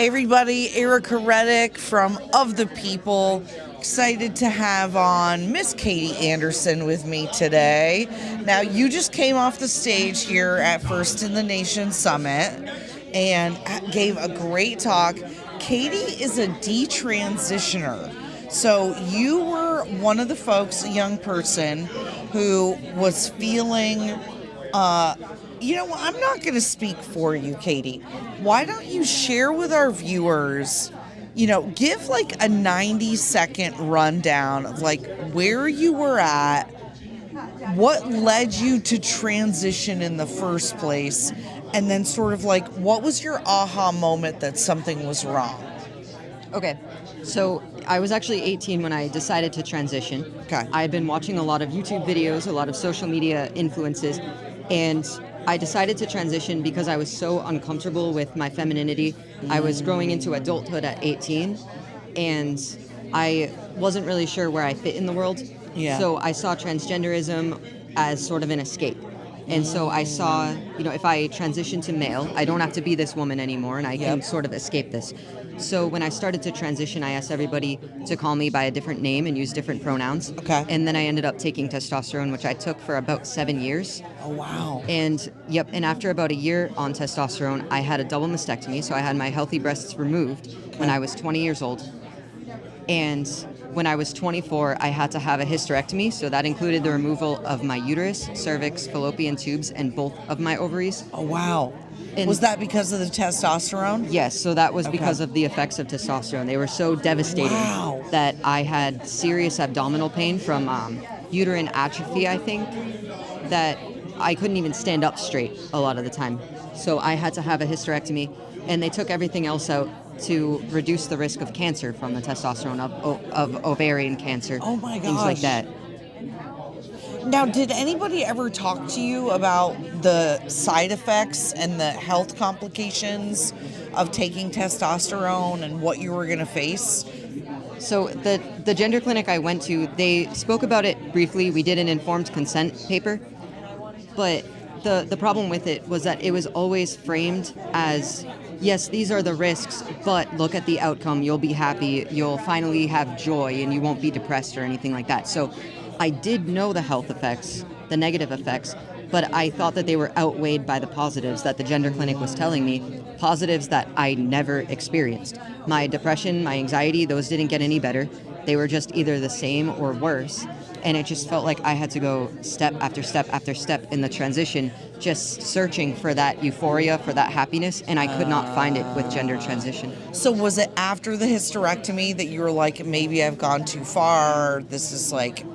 Hey everybody, Ericka Redic from Of the People. Excited to have on Miss Katie Anderson with me today. Now, you just came off the stage here at First in the Nation Summit and gave a great talk. Katie is a detransitioner. So you were one of the folks, a young person, who was feeling I'm not going to speak for you, Katie. Why don't you share with our viewers, give like a 90-second rundown of like where you were at, what led you to transition in the first place, and then sort of like what was your aha moment that something was wrong? Okay, so I was actually 18 when I decided to transition. Okay. I had been watching a lot of YouTube videos, a lot of social media influences, and I decided to transition because I was so uncomfortable with my femininity. I was growing into adulthood at 18, and I wasn't really sure where I fit in the world. Yeah. So I saw transgenderism as sort of an escape. And so I saw, if I transition to male, I don't have to be this woman anymore, and I can sort of escape this. So when I started to transition, I asked everybody to call me by a different name and use different pronouns. Okay. And then I ended up taking testosterone, which I took for about 7 years. Oh, wow. And after about a year on testosterone, I had a double mastectomy. So I had my healthy breasts removed when I was 20 years old. And when I was 24, I had to have a hysterectomy. So that included the removal of my uterus, cervix, fallopian tubes, and both of my ovaries. Oh, wow. And was that because of the testosterone? Yes, so that was because of the effects of testosterone. They were so devastating that I had serious abdominal pain from uterine atrophy, I think, that I couldn't even stand up straight a lot of the time. So I had to have a hysterectomy, and they took everything else out to reduce the risk of cancer from the testosterone, of ovarian cancer, Oh my gosh. things like that. Now, did anybody ever talk to you about the side effects and the health complications of taking testosterone and what you were going to face? So the gender clinic I went to, they spoke about it briefly. We did an informed consent paper, but the problem with it was that it was always framed as, yes, these are the risks, but look at the outcome. You'll be happy. You'll finally have joy, and you won't be depressed or anything like that. So I did know the health effects, the negative effects, but I thought that they were outweighed by the positives that the gender clinic was telling me, positives that I never experienced. My depression, my anxiety, those didn't get any better. They were just either the same or worse. And it just felt like I had to go step after step after step in the transition, just searching for that euphoria, for that happiness, and I could not find it with gender transition. So was it after the hysterectomy that you were like, maybe I've gone too far, this is like,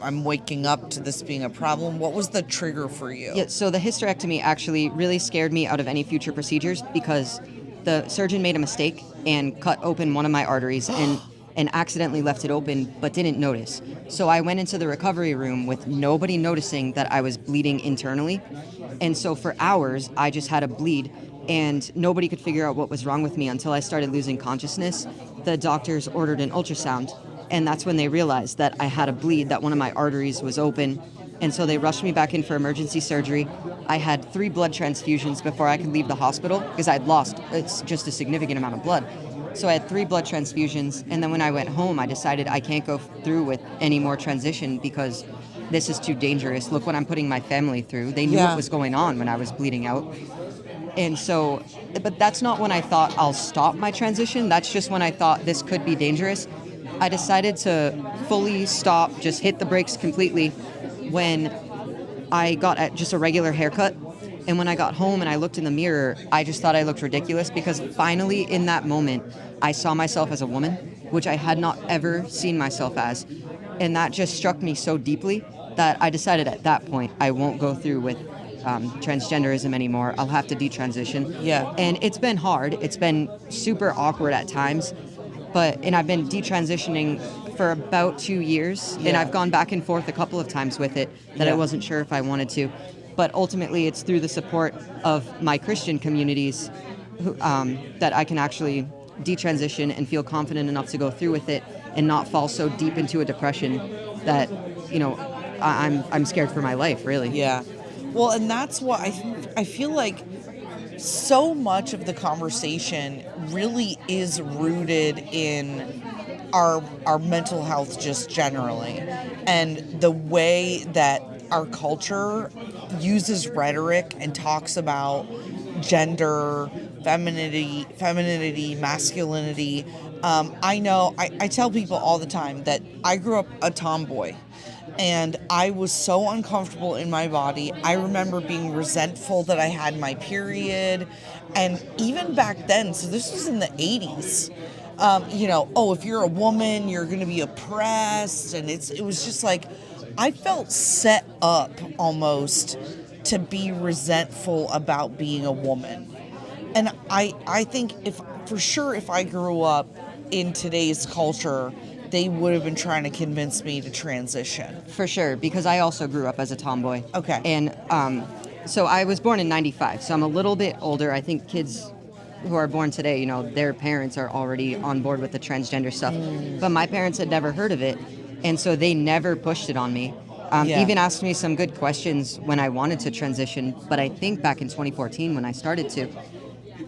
I'm waking up to this being a problem? What was the trigger for you? Yeah, so the hysterectomy actually really scared me out of any future procedures because the surgeon made a mistake and cut open one of my arteries and accidentally left it open but didn't notice. So I went into the recovery room with nobody noticing that I was bleeding internally. And so for hours, I just had a bleed and nobody could figure out what was wrong with me until I started losing consciousness. The doctors ordered an ultrasound, and that's when they realized that I had a bleed, that one of my arteries was open. And so they rushed me back in for emergency surgery. I had 3 blood transfusions before I could leave the hospital because I'd lost just a significant amount of blood. So I had 3 blood transfusions, and then when I went home, I decided I can't go through with any more transition because this is too dangerous. Look what I'm putting my family through. They knew what was going on when I was bleeding out. And so, but that's not when I thought I'll stop my transition. That's just when I thought this could be dangerous. I decided to fully stop, just hit the brakes completely when I got just a regular haircut. And when I got home and I looked in the mirror, I just thought I looked ridiculous because finally in that moment, I saw myself as a woman, which I had not ever seen myself as. And that just struck me so deeply that I decided at that point, I won't go through with transgenderism anymore. I'll have to detransition. Yeah. And it's been hard. It's been super awkward at times. And I've been detransitioning for about 2 years. And I've gone back and forth a couple of times with it that I wasn't sure if I wanted to. But ultimately, it's through the support of my Christian communities that I can actually detransition and feel confident enough to go through with it and not fall so deep into a depression that, I'm scared for my life, really. Yeah. Well, and that's what I feel like so much of the conversation really is rooted in our mental health just generally, and the way that our culture uses rhetoric and talks about gender, femininity, masculinity. I know I tell people all the time that I grew up a tomboy, and I was so uncomfortable in my body. I remember being resentful that I had my period. And even back then, so this was in the 80s, oh, if you're a woman, you're going to be oppressed. And it was just like, I felt set up almost to be resentful about being a woman. And I think if I grew up in today's culture, they would have been trying to convince me to transition. For sure, because I also grew up as a tomboy. Okay. And so I was born in 95, so I'm a little bit older. I think kids who are born today, you know, their parents are already on board with the transgender stuff. But my parents had never heard of it, and so they never pushed it on me. Even asked me some good questions when I wanted to transition, but I think back in 2014 when I started to,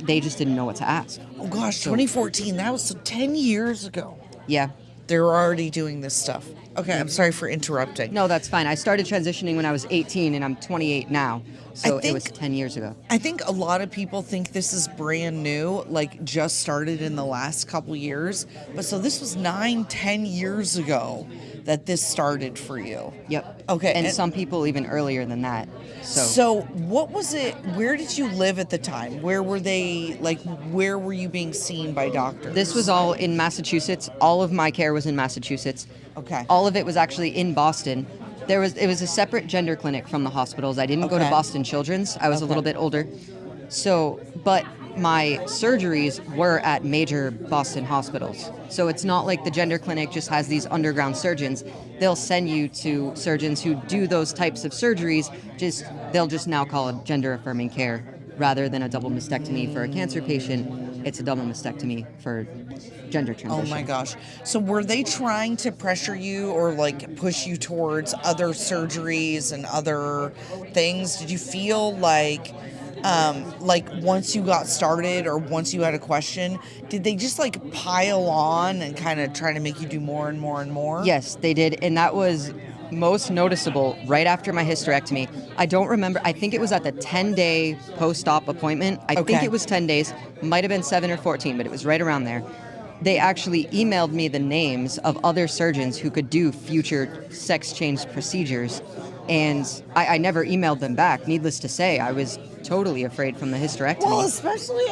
they just didn't know what to ask. Oh gosh, 2014, that was 10 years ago. Yeah. They were already doing this stuff. Okay, I'm sorry for interrupting. No, that's fine. I started transitioning when I was 18, and I'm 28 now. So it was 10 years ago. I think a lot of people think this is brand new, like just started in the last couple years. But so this was 9-10 years ago that this started for you. Yep. Okay. And some people even earlier than that. So what was it? Where did you live at the time? Where were they, like, where were you being seen by doctors? This was all in Massachusetts. All of my care was in Massachusetts. Okay. All of it was actually in Boston. It was a separate gender clinic from the hospitals. I didn't go to Boston Children's. I was a little bit older. So, but my surgeries were at major Boston hospitals. So it's not like the gender clinic just has these underground surgeons. They'll send you to surgeons who do those types of surgeries. They'll just now call it gender affirming care rather than a double mastectomy for a cancer patient. It's a double mastectomy for gender transition. Oh my gosh. So were they trying to pressure you or like push you towards other surgeries and other things? Did you feel like once you got started or once you had a question, did they just like pile on and kind of try to make you do more and more and more? Yes, they did. And that was most noticeable right after my hysterectomy. I don't remember. I think it was at the 10-day post-op appointment. I think it was 10 days. Might have been 7 or 14, but it was right around there. They actually emailed me the names of other surgeons who could do future sex change procedures. And I never emailed them back. Needless to say, I was totally afraid from the hysterectomy. Well, especially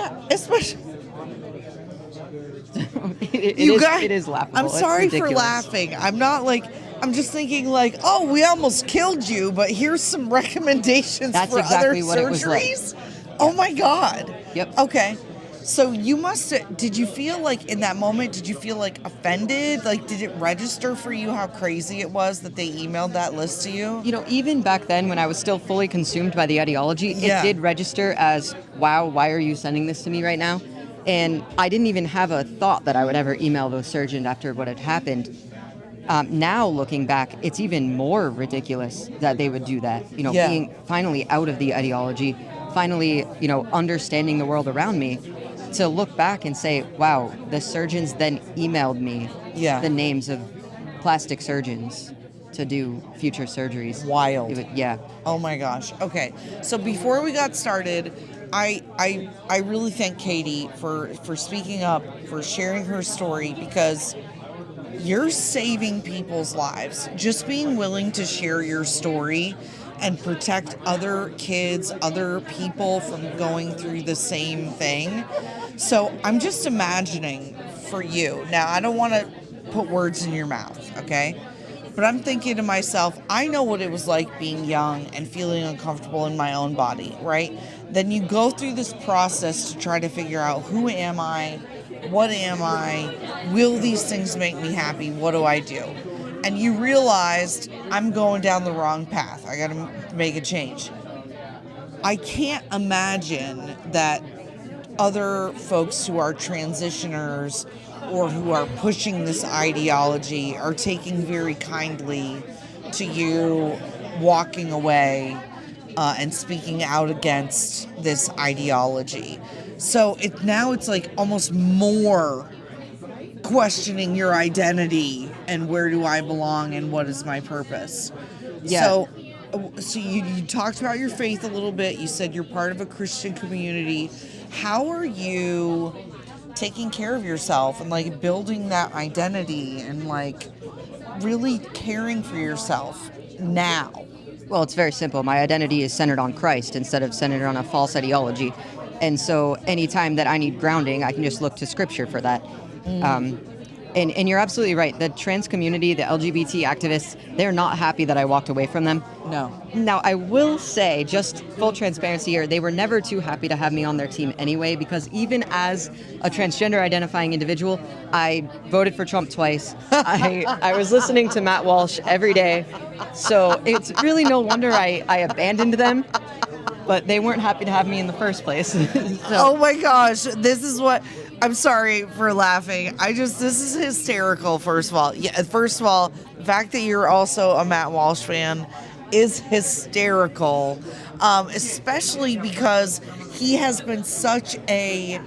it is laughable. I'm sorry for laughing. I'm just thinking like, oh, we almost killed you, but here's some recommendations That's for exactly other what surgeries. It was like. Oh my God. Yep. Okay. So did you feel like in that moment, did you feel like offended? Like, did it register for you how crazy it was that they emailed that list to you? You know, even back then when I was still fully consumed by the ideology, it did register as, wow, why are you sending this to me right now? And I didn't even have a thought that I would ever email those surgeons after what had happened. Now, looking back, it's even more ridiculous that they would do that. You know, being finally out of the ideology, finally, you know, understanding the world around me, to look back and say, wow, the surgeons then emailed me the names of plastic surgeons to do future surgeries. Wild. Yeah. Oh my gosh. Okay. So before we got started, I really thank Katie for speaking up, for sharing her story, because you're saving people's lives. Just being willing to share your story and protect other kids, other people from going through the same thing. So I'm just imagining for you. Now, I don't want to put words in your mouth, okay? But I'm thinking to myself, I know what it was like being young and feeling uncomfortable in my own body, right? Then you go through this process to try to figure out, who am I? What am I? Will these things make me happy? What do I do? And you realized, I'm going down the wrong path. I got to make a change. I can't imagine that other folks who are transitioners or who are pushing this ideology are taking very kindly to you walking away and speaking out against this ideology. So it's like almost more questioning your identity and where do I belong and what is my purpose. Yeah. So you talked about your faith a little bit. You said you're part of a Christian community. How are you taking care of yourself and like building that identity and like really caring for yourself now? Well, it's very simple. My identity is centered on Christ instead of centered on a false ideology. And so anytime that I need grounding, I can just look to scripture for that. And you're absolutely right. The trans community, the LGBT activists, they're not happy that I walked away from them. No. Now, I will say, just full transparency here, they were never too happy to have me on their team anyway, because even as a transgender identifying individual, I voted for Trump twice. I was listening to Matt Walsh every day. So it's really no wonder I abandoned them. But they weren't happy to have me in the first place. So. Oh my gosh, this is what I'm sorry for laughing. This is hysterical, first of all. Yeah, first of all, the fact that you're also a Matt Walsh fan is hysterical. Especially because he has been such a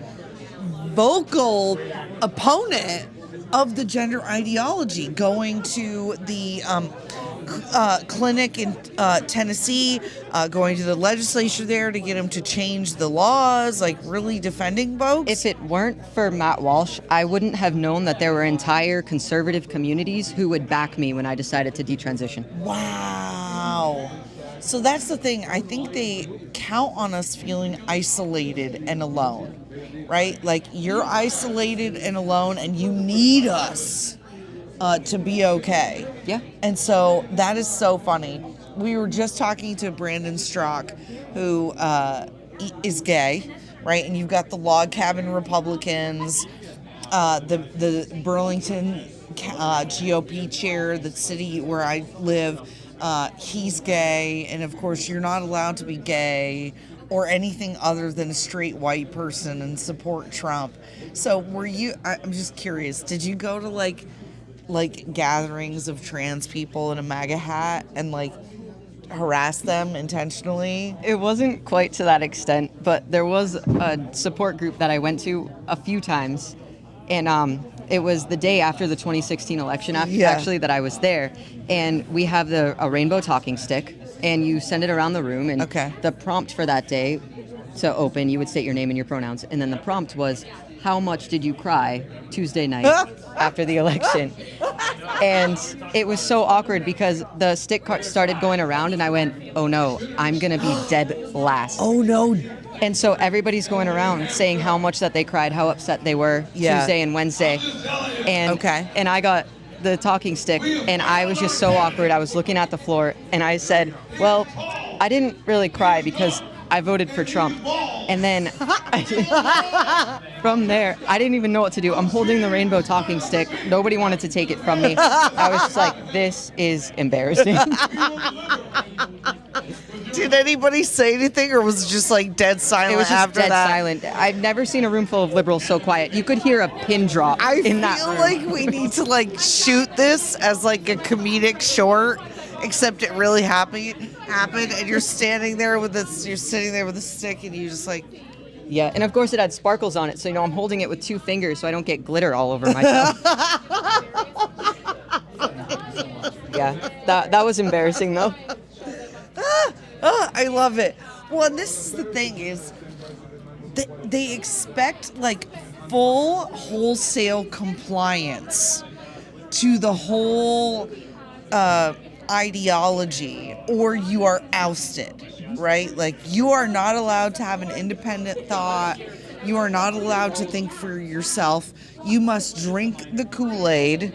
vocal opponent of the gender ideology, going to the clinic in Tennessee, going to the legislature there to get him to change the laws, like really defending folks. If it weren't for Matt Walsh, I wouldn't have known that there were entire conservative communities who would back me when I decided to detransition. Wow. So that's the thing. I think they count on us feeling isolated and alone, right? Like you're isolated and alone and you need us to be okay. Yeah. And so that is so funny. We were just talking to Brandon Strzok, who is gay, right? And you've got the log cabin Republicans, the Burlington GOP chair, the city where I live, he's gay. And of course, you're not allowed to be gay or anything other than a straight white person and support Trump. So I'm just curious, did you go to like gatherings of trans people in a MAGA hat and like harass them intentionally? It wasn't quite to that extent, but there was a support group that I went to a few times, and it was the day after the 2016 election actually that I was there, and we have a rainbow talking stick, and you send it around the room, and the prompt for that day to open, you would state your name and your pronouns, and then the prompt was, how much did you cry Tuesday night after the election? And it was so awkward because the stick started going around and I went, oh no, I'm going to be dead last. Oh no. And so everybody's going around saying how much that they cried, how upset they were Tuesday and Wednesday. And, and I got the talking stick and I was just so awkward. I was looking at the floor and I said, well, I didn't really cry because I voted for Trump. And then from there, I didn't even know what to do. I'm holding the rainbow talking stick. Nobody wanted to take it from me. I was just like, this is embarrassing. Did anybody say anything or was it just like dead silent It was just after dead that? silent. I've never seen a room full of liberals so quiet. You could hear a pin drop in that room. I feel like we need to like shoot this as like a comedic short, except it really happened and you're standing there with you're sitting there with a stick and you just like, yeah, and of course it had sparkles on it, so I'm holding it with 2 fingers so I don't get glitter all over myself. Yeah, that was embarrassing though. I love it. Well, and this is the thing is they expect like full wholesale compliance to the whole ideology or you are ousted, right? Like you are not allowed to have an independent thought. You are not allowed to think for yourself. You must drink the Kool-Aid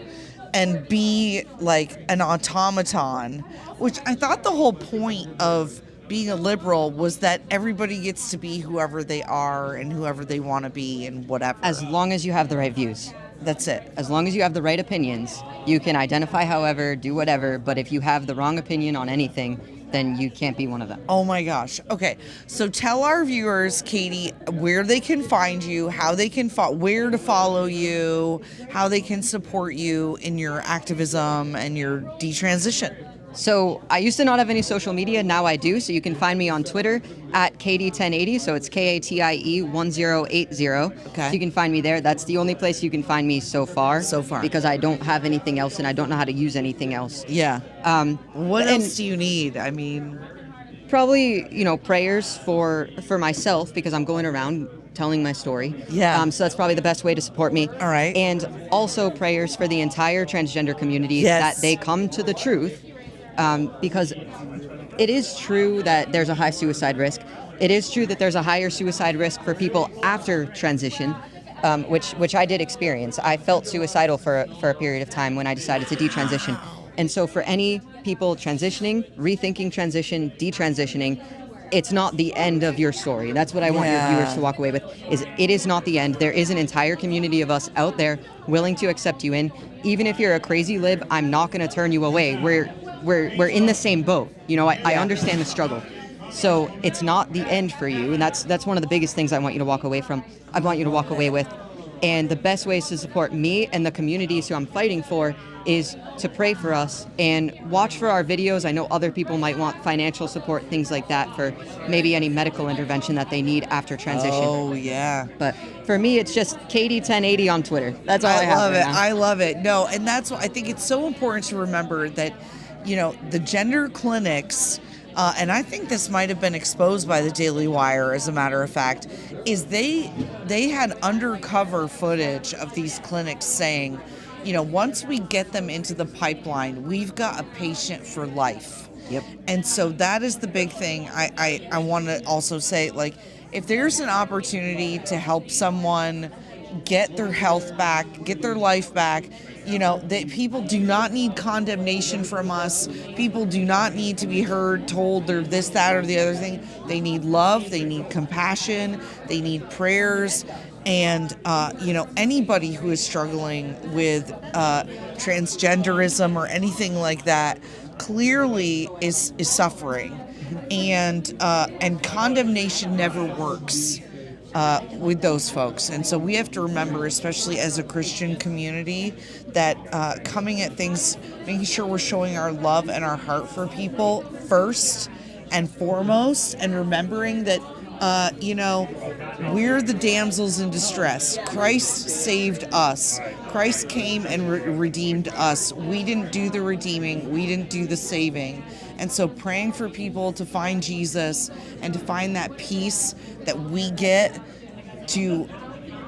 and be like an automaton, which I thought the whole point of being a liberal was that everybody gets to be whoever they are and whoever they want to be and whatever. As long as you have the right views. That's it. As long as you have the right opinions, you can identify however, do whatever, but if you have the wrong opinion on anything, then you can't be one of them. Oh my gosh. Okay. So tell our viewers, Katie, where they can find you, how they can where to follow you, how they can support you in your activism and your detransition. So I used to not have any social media. Now I do. So you can find me on Twitter at Katie1080. So it's KATIE 1080. Okay. So you can find me there. That's the only place you can find me so far. So far. Because I don't have anything else and I don't know how to use anything else. Yeah. What and- else do you need? I mean, Probably, prayers for myself because I'm going around telling my story. Yeah. So that's probably the best way to support me. All right. And also prayers for the entire transgender community Yes. that they come to the truth, because it is true that there's a high suicide risk. It is true that there's a higher suicide risk for people after transition, which I did experience. I felt suicidal for a period of time when I decided to detransition. And so for any people transitioning, rethinking transition, detransitioning, it's not the end of your story. That's what I want your viewers to walk away with, is it is not the end. There is an entire community of us out there willing to accept you in. Even if you're a crazy lib, I'm not going to turn you away. We're in the same boat. I understand the struggle. So it's not the end for you. And that's one of the biggest things I want you to walk away from. I want you to walk away with. And the best ways to support me and the communities who I'm fighting for is to pray for us and watch for our videos. I know other people might want financial support, things like that, for maybe any medical intervention that they need after transition. oh yeah. But for me, it's just Katie1080 on Twitter. That's all I have love right it. now. I love it. No, and that's why I think it's so important to remember that, the gender clinics, and I think this might have been exposed by the Daily Wire, as a matter of fact, is they had undercover footage of these clinics saying, once we get them into the pipeline, we've got a patient for life. Yep. And so that is the big thing. I want to also say, like, if there's an opportunity to help someone get their health back, get their life back, that people do not need condemnation from us. People do not need to be told they're this, that, or the other thing. They need love. They need compassion. They need prayers. And, anybody who is struggling with transgenderism or anything like that clearly is suffering. And condemnation never works with those folks. And so we have to remember, especially as a Christian community, that coming at things, making sure we're showing our love and our heart for people first and foremost, and remembering that we're the damsels in distress. Christ saved us. Christ came and redeemed us. We didn't do the redeeming. We didn't do the saving. And so praying for people to find Jesus and to find that peace that we get to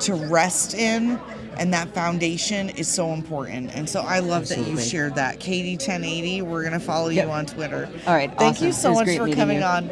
rest in, and that foundation is so important. And so I love that you shared that. Katie1080, we're going to follow you on Twitter. All right, Thank awesome. you so It was much great for meeting coming you. on.